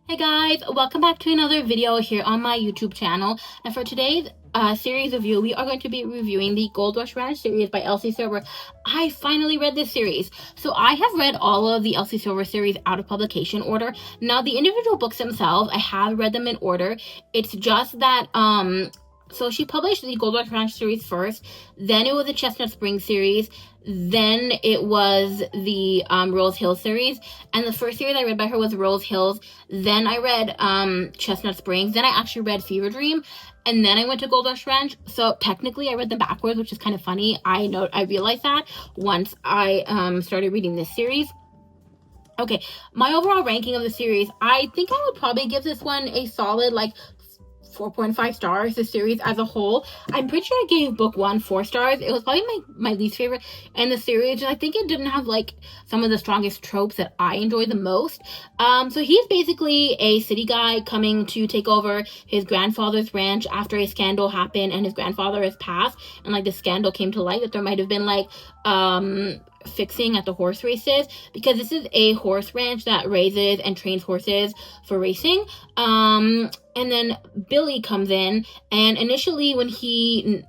Hey guys, welcome back to another video here on my YouTube channel. And for today's series review, we are going to be reviewing the Gold Rush Ranch series by Elsie Silver. I finally read this series. So I have read all of the Elsie Silver series out of publication order. Now the individual books themselves, I have read them in order. It's just that so she published the Gold Rush Ranch series first, then it was the Chestnut Springs series, then it was the Rose Hills series, and the first series I read by her was Rose Hills, then I read Chestnut Springs, then I actually read Fever Dream, and then I went to Gold Rush Ranch. So technically I read them backwards, which is kind of funny. I realized that once I started reading this series. Okay, my overall ranking of the series, I think I would probably give this one a solid 4.5 stars, the series as a whole. I'm pretty sure I gave book 1 4 stars. It was probably my least favorite in the series. I think it didn't have some of the strongest tropes that I enjoy the most. So he's basically a city guy coming to take over his grandfather's ranch after a scandal happened and his grandfather has passed, and the scandal came to light that there might have been fixing at the horse races, because this is a horse ranch that raises and trains horses for racing. And then Billy comes in, and initially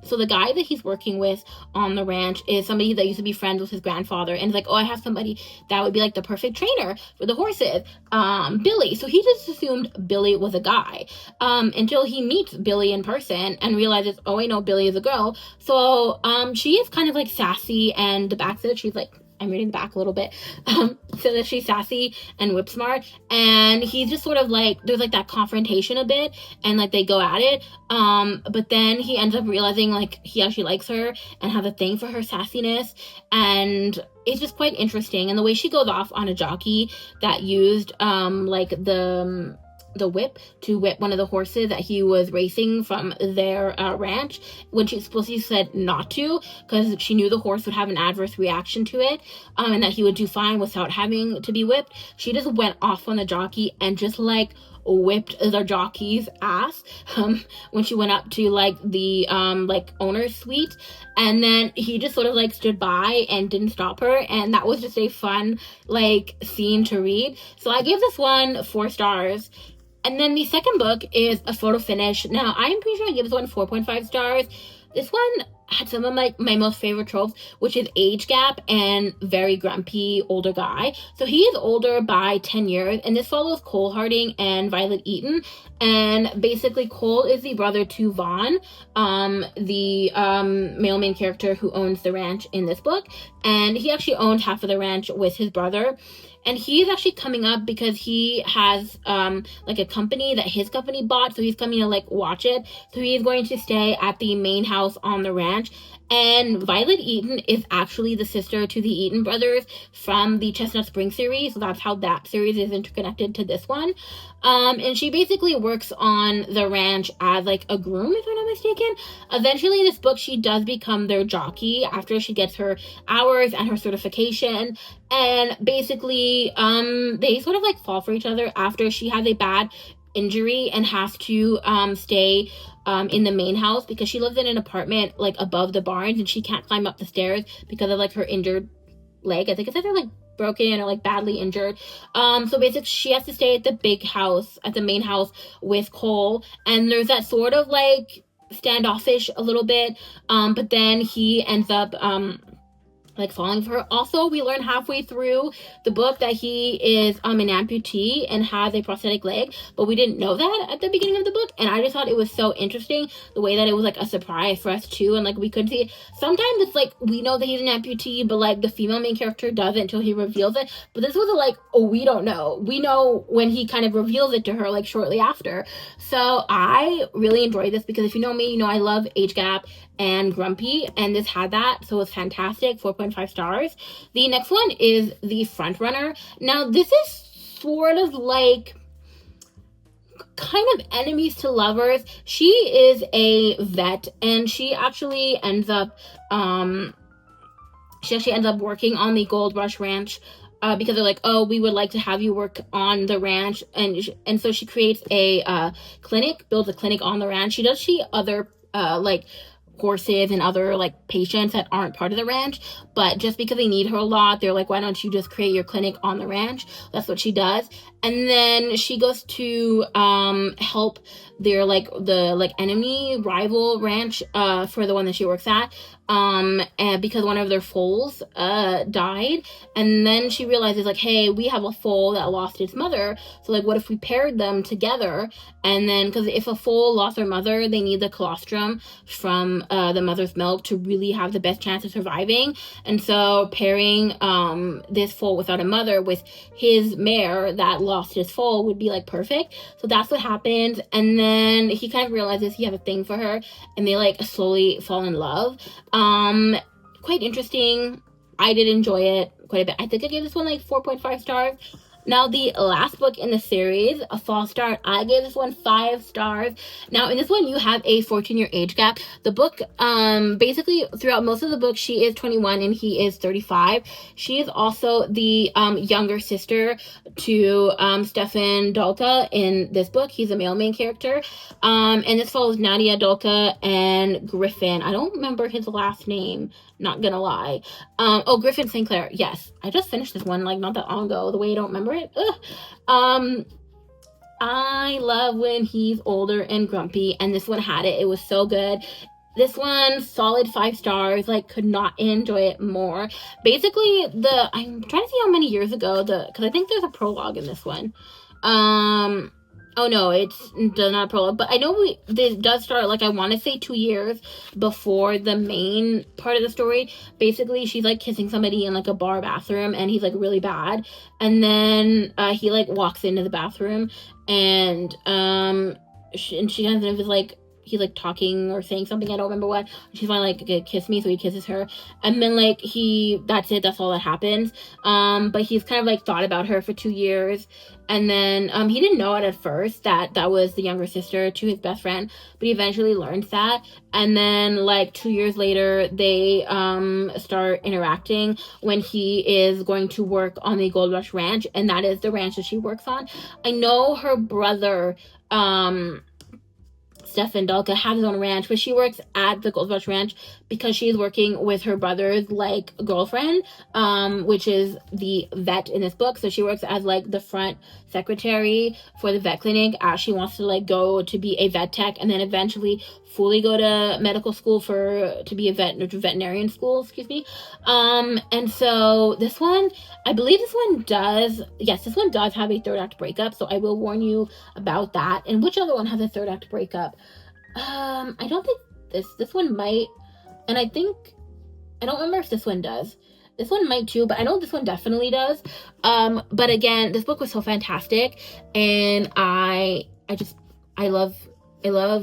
so the guy that he's working with on the ranch is somebody that used to be friends with his grandfather, and it's I have somebody that would be the perfect trainer for the horses, Billy. So he just assumed Billy was a guy, until he meets Billy in person and realizes, oh, I know Billy is a girl. So she is kind of sassy, and the back says she's I'm reading the back a little bit, so that she's sassy and whip smart, and he's just sort of there's that confrontation a bit, and they go at it, but then he ends up realizing he actually likes her and has a thing for her sassiness, and it's just quite interesting. And the way she goes off on a jockey that used the whip to whip one of the horses that he was racing from their ranch, when she supposedly said not to, because she knew the horse would have an adverse reaction to it, and that he would do fine without having to be whipped. She just went off on the jockey and just whipped the jockey's ass when she went up to the owner's suite, and then he just sort of stood by and didn't stop her, and that was just a fun scene to read. So I gave this one 4 stars. And then the second book is a photo finish. Now, I'm pretty sure I gave this one 4.5 stars. This one had some of my most favorite tropes, which is age gap and very grumpy older guy. So he is older by 10 years, and this follows Cole Harding and Violet Eaton. And basically, Cole is the brother to Vaughn, the male main character who owns the ranch in this book. And he actually owns half of the ranch with his brother. And he is actually coming up because he has a company that his company bought, so he's coming to watch it. So he is going to stay at the main house on the ranch. And Violet Eaton is actually the sister to the Eaton brothers from the Chestnut Springs series. So that's how that series is interconnected to this one. And she basically works on the ranch as a groom, if I'm not mistaken. Eventually in this book, she does become their jockey after she gets her hours and her certification. And basically, they sort of fall for each other after she has a bad injury and has to stay in the main house, because she lives in an apartment above the barns, and she can't climb up the stairs because of her injured leg. I think it's either broken or badly injured. So basically she has to stay at the big house, at the main house with Cole, and there's that sort of standoffish a little bit, but then he ends up falling for her. Also, we learn halfway through the book that he is an amputee and has a prosthetic leg, but we didn't know that at the beginning of the book, and I just thought it was so interesting the way that it was a surprise for us too, and we couldn't see it. Sometimes it's we know that he's an amputee, but the female main character doesn't until he reveals it, but this was we don't know. We know when he kind of reveals it to her shortly after. So I really enjoyed this, because if you know me, you know I love age gap and grumpy, and this had that, so it was fantastic. 4.5 stars. The next one is The Front Runner. Now, this is sort of kind of enemies to lovers. She is a vet, and she actually ends up working on the Gold Rush Ranch, because they're oh, we would like to have you work on the ranch, and so she creates a clinic, builds a clinic on the ranch. She does other horses and other like patients that aren't part of the ranch, but just because they need her a lot, they're like, why don't you just create your clinic on the ranch? That's what she does. And then she goes to help their the enemy rival ranch for the one that she works at, and because one of their foals died. And then she realizes like, hey, we have a foal that lost its mother, so like what if we paired them together? And then because if a foal lost their mother, they need the colostrum from the mother's milk to really have the best chance of surviving. And so pairing this foal without a mother with his mare that lost his foal would be like perfect. So that's what happens. And then he kind of realizes he has a thing for her, and they like slowly fall in love. Quite interesting. I did enjoy it quite a bit. I think I gave this one like 4.5 stars. Now, the last book in the series, A False Start, I gave this one 5 stars. Now, in this one, you have a 14-year age gap. The book, basically, throughout most of the book, she is 21 and he is 35. She is also the younger sister to Stefan Dolka in this book. He's a male main character. And this follows Nadia Dolka and Griffin. I don't remember his last name, not gonna lie. Griffin Sinclair. Yes, I just finished this one like not that long ago. The way I don't remember it. I love when he's older and grumpy, and this one had it. It was so good. This one, solid 5 stars. Like, could not enjoy it more. Basically, I'm trying to see how many years ago because I think there's a prologue in this one. Oh no, it's not a prologue, but I know this does start, like, I want to say 2 years before the main part of the story. Basically, she's, like, kissing somebody in, like, a bar bathroom, and he's, like, really bad, and then, he, like, walks into the bathroom, and, she kind of is, like, he's like talking or saying something, I don't remember what. She's finally like, kiss me, so he kisses her, and then like that's it, that's all that happens. But he's kind of like thought about her for 2 years, and then he didn't know it at first that was the younger sister to his best friend, but he eventually learns that. And then like 2 years later, they start interacting when he is going to work on the Gold Rush Ranch, and that is the ranch that she works on. I know her brother Stefan Dolka has his own ranch, but she works at the Gold Rush Ranch because she's working with her brother's like girlfriend, which is the vet in this book. So she works as like the front secretary for the vet clinic, as she wants to like go to be a vet tech and then eventually fully go to medical school to be a veterinarian school, excuse me. And so this one, I believe this one does have a third act breakup, so I will warn you about that. And which other one has a third act breakup? I don't think this one might, and I don't remember if this one does. This one might too, but I know this one definitely does. But again, this book was so fantastic, and I love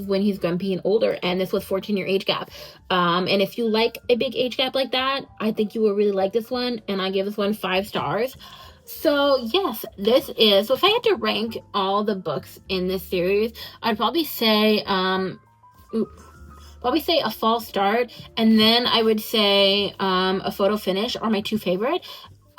when he's grumpy and older, and this was 14-year age gap. And if you like a big age gap like that, I think you will really like this one, and I give this one 5 stars. So yes, so if I had to rank all the books in this series, I'd probably say A False Start, and then I would say A Photo Finish are my 2 favorite.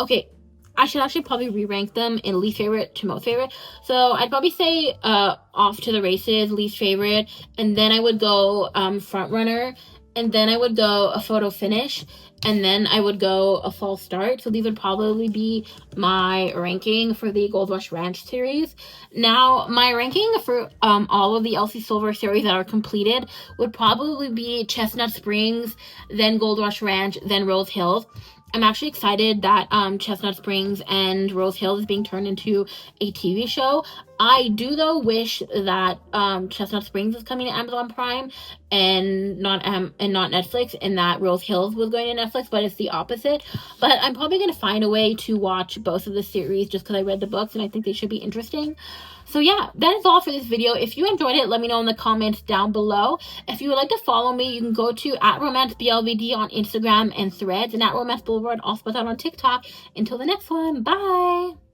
Okay, I should actually probably re-rank them in least favorite to most favorite. So I'd probably say Off to the Races, least favorite, and then I would go Front Runner, and then I would go A Photo Finish, and then I would go A False Start. So these would probably be my ranking for the Gold Rush Ranch series. Now, my ranking for all of the Elsie Silver series that are completed would probably be Chestnut Springs, then Gold Rush Ranch, then Rose Hills. I'm actually excited that Chestnut Springs and Rose Hills is being turned into a TV show. I do, though, wish that Chestnut Springs is coming to Amazon Prime and not Netflix, and that Rose Hills was going to Netflix, but it's the opposite. But I'm probably going to find a way to watch both of the series just because I read the books and I think they should be interesting. So yeah, that is all for this video. If you enjoyed it, let me know in the comments down below. If you would like to follow me, you can go to @RomanceBLVD on Instagram and Threads, and @RomanceBoulevard, also on TikTok. Until the next one, bye!